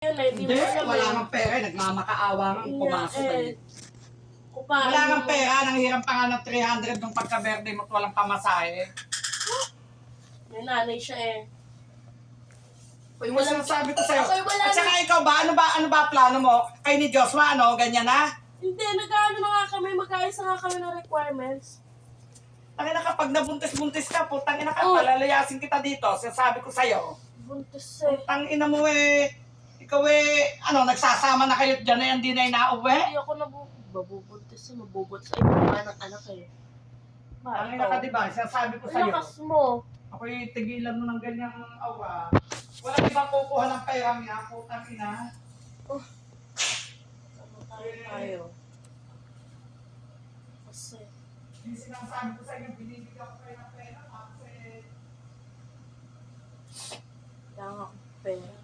Yun eh, di Hindi, mo alam wala eh. nang pera. Nagmamakaawa nga ang pumasok Eh, eh. kupain Wala mo. nang pera. Nanghiram pa nga ng 300 nung pagka-birthday mo at walang pamasahe. May nanay siya eh. Uy, Yung walang... sinasabi ko sa'yo. Ako'y wala At saka na. ikaw ba? Ano ba plano mo? Kay ni Joshua, ano? Ganyan na? Hindi, nag-ano na nga kami, mag-ayos na nga kami ng requirements. Tangina kapag nabuntis-buntis ka, putang ina ka, Oh. palalayasin kita dito. Sinasabi ko sa'yo. Buntis eh. Putang ina mo eh. Ikaw eh, ano, nagsasama na kayo dyan na yan, di na inauwi? Hindi ako mabubuntis eh, mabubuntis. Ay, mga anak eh. Tangina ka, diba? Sinasabi ko Ang sa'yo. lakas mo. Ako'y tigilan mo ng ganyang awa. Walang ibang kukuha ng pera niya, putang ina. Tayo. Kasi, Yung sinasabi ko sa'yo, binibigyan ko kayo ng pera, kasi kailangan akong pera.